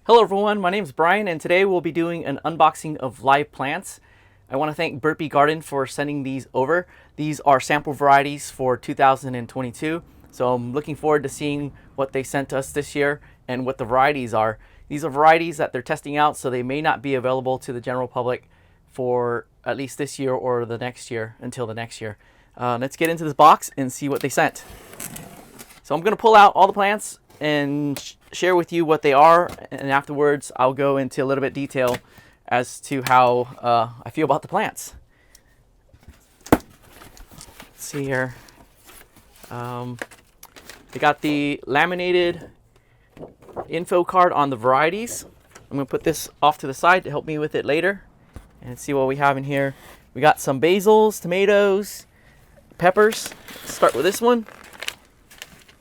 Hello everyone, my name is Brian and today we'll be doing an unboxing of live plants. I want to thank Burpee Garden for sending these over. These are sample varieties for 2022, so I'm looking forward to seeing what they sent us this year and what the varieties are. These are varieties that they're testing out, so they may not be available to the general public for at least this year or the next year, until the next year. Let's get into this box and see what they sent. So I'm going to pull out all the plants and share with you what they are, and afterwards I'll go into a little bit detail as to how I feel about the plants. Let's see here. They got the laminated info card on the varieties. I'm going to put this off to the side to help me with it later and see what we have in here. We got some basils, tomatoes, peppers. Let's start with this one.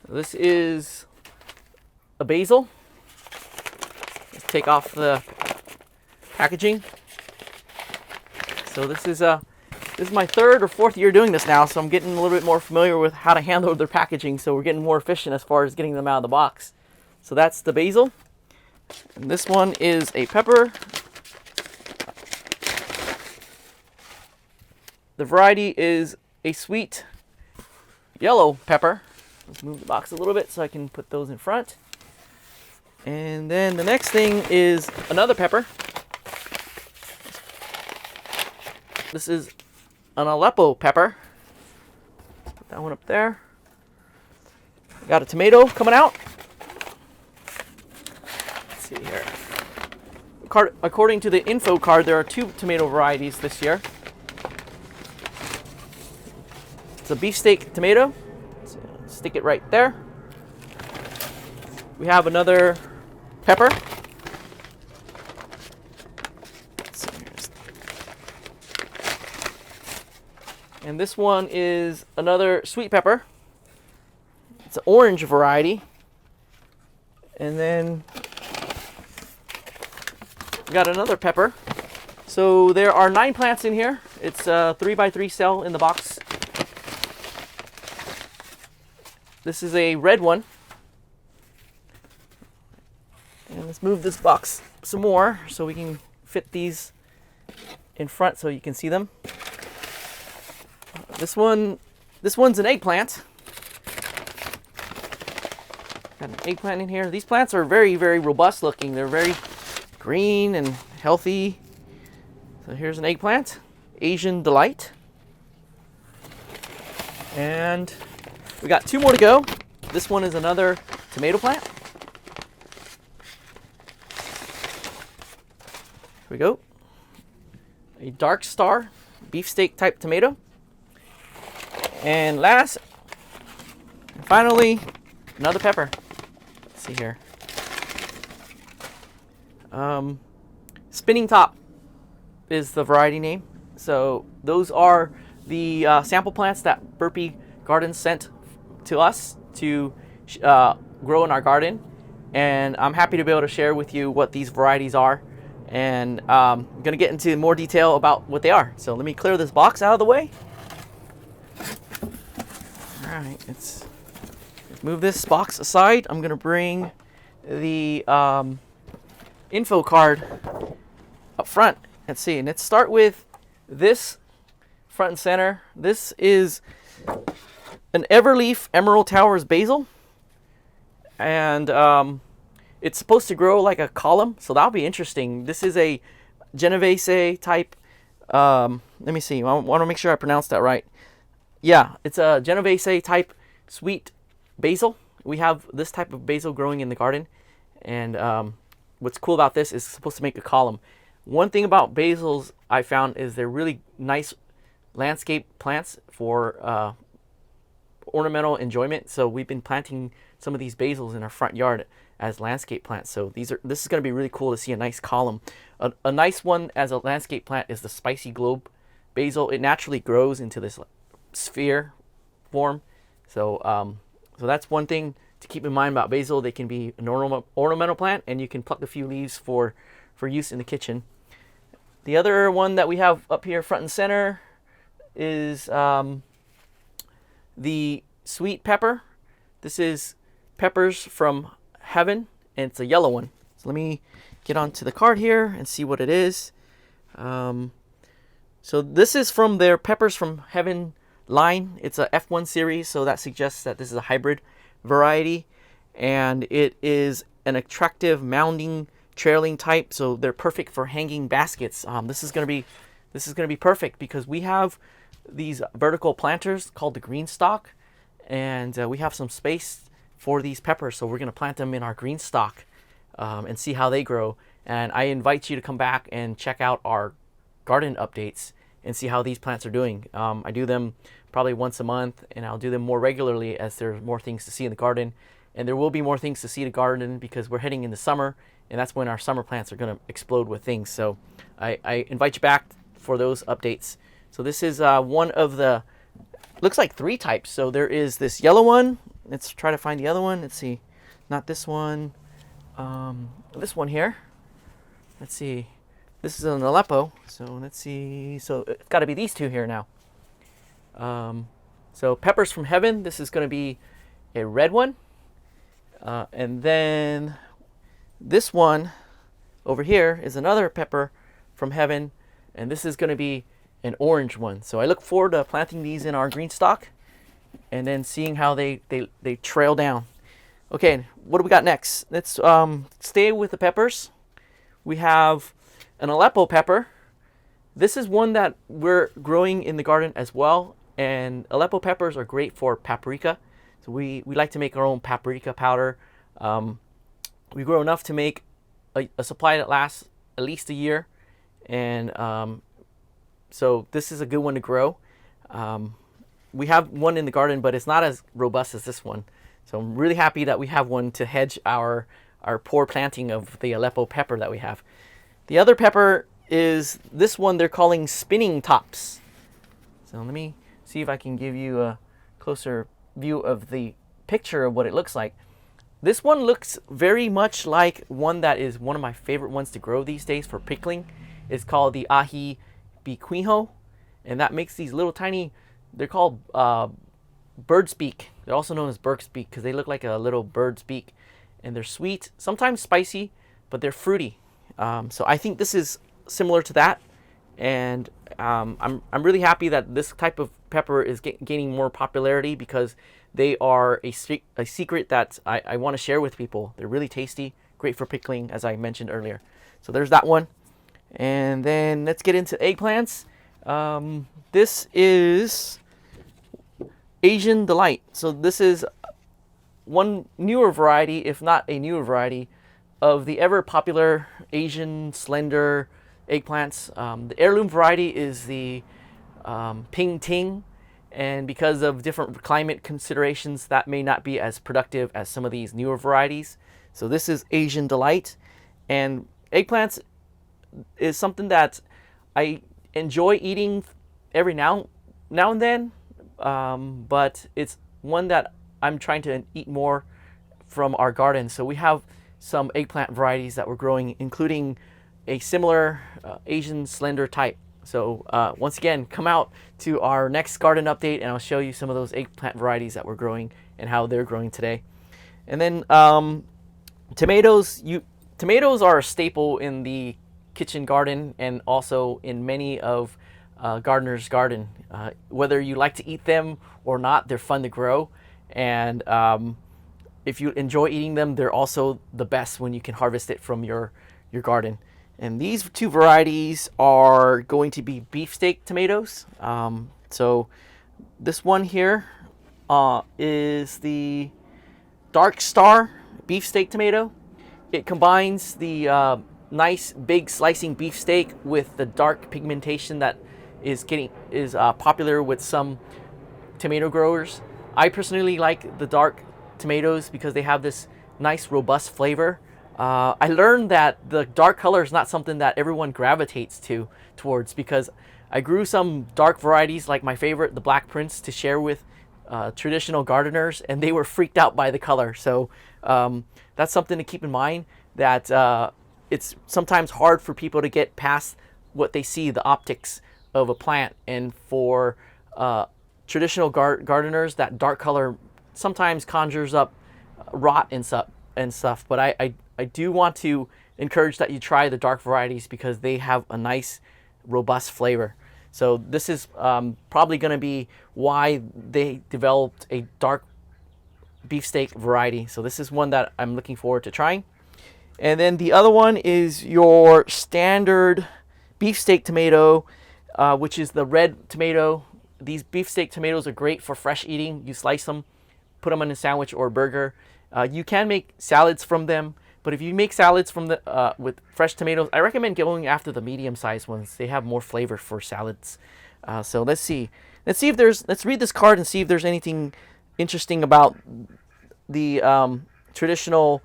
This is a basil. Let's take off the packaging. So this is my third or fourth year doing this now, so I'm getting a little bit more familiar with how to handle their packaging, so we're getting more efficient as far as getting them out of the box. So that's the basil. And this one is a pepper. The variety is a sweet yellow pepper. Let's move the box a little bit so I can put those in front. And then the next thing is another pepper. This is an Aleppo Pepper. Put that one up there. Got a tomato coming out. Let's see here. According to the info card, there are 2 tomato varieties this year. It's a Beefsteak Tomato. So stick it right there. We have another pepper. And this one is another sweet pepper. It's an orange variety. And then we got another pepper. So there are 9 plants in here. It's a 3x3 cell in the box. This is a red one. And let's move this box some more so we can fit these in front so you can see them. This one's an eggplant. Got an eggplant in here. These plants are very, very robust looking. They're very green and healthy. So here's an eggplant, Asian Delight. And we got 2 more to go. This one is another tomato plant. Here we go. A dark star beefsteak type tomato. And last, and finally, another pepper. Let's see here. Spinning Top is the variety name. So those are the sample plants that Burpee Garden sent to us to grow in our garden. And I'm happy to be able to share with you what these varieties are. And I'm going to get into more detail about what they are. So let me clear this box out of the way. All right, let's move this box aside. I'm going to bring the info card up front. Let's see, and let's start with this front and center. This is an Everleaf Emerald Towers basil. And it's supposed to grow like a column, so that'll be interesting. This is a Genovese type. Let me see. I want to make sure I pronounce that right. Yeah, it's a Genovese type sweet basil. We have this type of basil growing in the garden, and what's cool about this is it's supposed to make a column. One thing about basils I found is they're really nice landscape plants for ornamental enjoyment. So we've been planting some of these basils in our front yard as landscape plants. So this is going to be really cool to see a nice column. A nice one as a landscape plant is the spicy globe basil. It naturally grows into this sphere form. So so that's one thing to keep in mind about basil. They can be an ornamental plant, and you can pluck a few leaves for use in the kitchen. The other one that we have up here front and center is the sweet pepper. This is Peppers from Heaven, and it's a yellow one. So let me get onto the card here and see what it is. So this is from their Peppers from Heaven line. It's a F1 series, so that suggests that this is a hybrid variety, and it is an attractive mounding trailing type, so they're perfect for hanging baskets. This is gonna be perfect because we have these vertical planters called the Greenstalk, and we have some space for these peppers, so we're gonna plant them in our Greenstalk and see how they grow. And I invite you to come back and check out our garden updates and see how these plants are doing. I do them probably once a month, and I'll do them more regularly as there's more things to see in the garden. And there will be more things to see in the garden because we're heading into summer, and that's when our summer plants are going to explode with things. So I invite you back for those updates. So this is one of the, looks like 3 types. So there is this yellow one. Let's try to find the other one. Let's see. Not this one. This one here. Let's see. This is an Aleppo. So let's see. So it's got to be these 2 here now. So Peppers from Heaven. This is going to be a red one. And then this one over here is another Pepper from Heaven, and this is going to be an orange one. So I look forward to planting these in our Greenstalk and then seeing how they trail down. Okay, what do we got next? Let's stay with the peppers. We have an Aleppo pepper. This is one that we're growing in the garden as well, and Aleppo peppers are great for paprika. So we like to make our own paprika powder. We grow enough to make a supply that lasts at least a year, and so this is a good one to grow. We have one in the garden, but it's not as robust as this one. So I'm really happy that we have one to hedge our poor planting of the Aleppo pepper that we have. The other pepper is this one they're calling spinning tops. So let me see if I can give you a closer view of the picture of what it looks like. This one looks very much like one that is one of my favorite ones to grow these days for pickling. It's called the Ahi Bi Quinoa, and that makes these little tiny, they're called bird's beak. They're also known as bird's beak because they look like a little bird's beak, and they're sweet, sometimes spicy, but they're fruity. So I think this is similar to that, and I'm really happy that this type of pepper is gaining more popularity because they are a secret that I want to share with people. They're really tasty, great for pickling, as I mentioned earlier. So there's that one. And then let's get into eggplants. This is Asian Delight. So this is one newer variety, if not a newer variety, of the ever popular Asian slender eggplants. The heirloom variety is the Ping Ting, and because of different climate considerations, that may not be as productive as some of these newer varieties. So this is Asian Delight, and eggplants is something that I enjoy eating every now and then, but it's one that I'm trying to eat more from our garden. So we have some eggplant varieties that we're growing, including a similar Asian slender type. So once again, come out to our next garden update and I'll show you some of those eggplant varieties that we're growing and how they're growing today. And then tomatoes. Tomatoes are a staple in the kitchen garden and also in many of gardeners' garden. Whether you like to eat them or not, they're fun to grow. And if you enjoy eating them, they're also the best when you can harvest it from your garden. And these 2 varieties are going to be beefsteak tomatoes. So this one here is the Dark Star beefsteak tomato. It combines the nice big slicing beefsteak with the dark pigmentation that is popular with some tomato growers. I personally like the dark tomatoes because they have this nice robust flavor. I learned that the dark color is not something that everyone gravitates towards because I grew some dark varieties like my favorite, the Black Prince, to share with traditional gardeners, and they were freaked out by the color. So that's something to keep in mind, that it's sometimes hard for people to get past what they see, the optics of a plant. And for traditional gardeners, that dark color sometimes conjures up rot and stuff. But I do want to encourage that you try the dark varieties because they have a nice, robust flavor. So this is probably going to be why they developed a dark beefsteak variety. So this is one that I'm looking forward to trying. And then the other one is your standard beefsteak tomato, which is the red tomato. These beefsteak tomatoes are great for fresh eating. You slice them, put them on a sandwich or a burger. You can make salads from them, but if you make salads from the with fresh tomatoes, I recommend going after the medium-sized ones. They have more flavor for salads. So let's see. Let's read this card and see if there's anything interesting about the traditional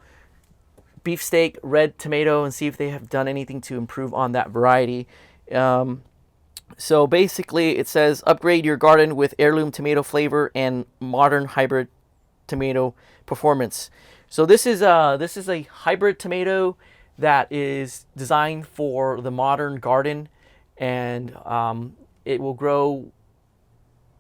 beefsteak red tomato and see if they have done anything to improve on that variety. So basically it says upgrade your garden with heirloom tomato flavor and modern hybrid tomato performance. So this is a hybrid tomato that is designed for the modern garden, and it will grow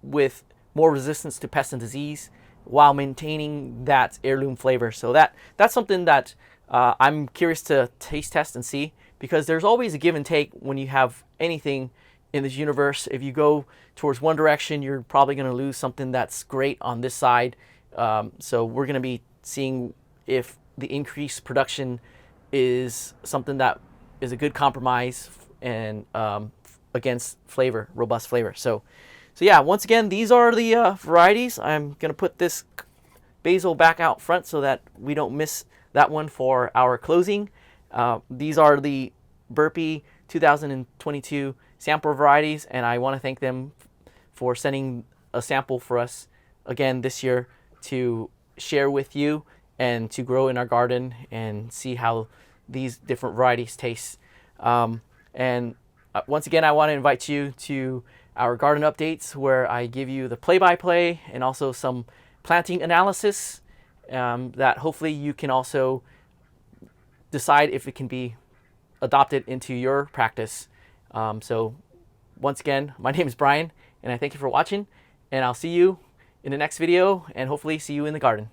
with more resistance to pest and disease while maintaining that heirloom flavor. So that's something that I'm curious to taste test and see, because there's always a give and take when you have anything in this universe. If you go towards one direction, you're probably going to lose something that's great on this side. So we're going to be seeing if the increased production is something that is a good compromise and against flavor, robust flavor. So yeah, once again, these are the varieties. I'm going to put this basil back out front so that we don't miss that one for our closing. These are the Burpee 2022 sample varieties, and I want to thank them for sending a sample for us again this year to share with you and to grow in our garden and see how these different varieties taste. And once again, I want to invite you to our garden updates, where I give you the play-by-play and also some planting analysis that hopefully you can also decide if it can be adopted into your practice. So once again, my name is Brian, and I thank you for watching, and I'll see you in the next video, and hopefully see you in the garden.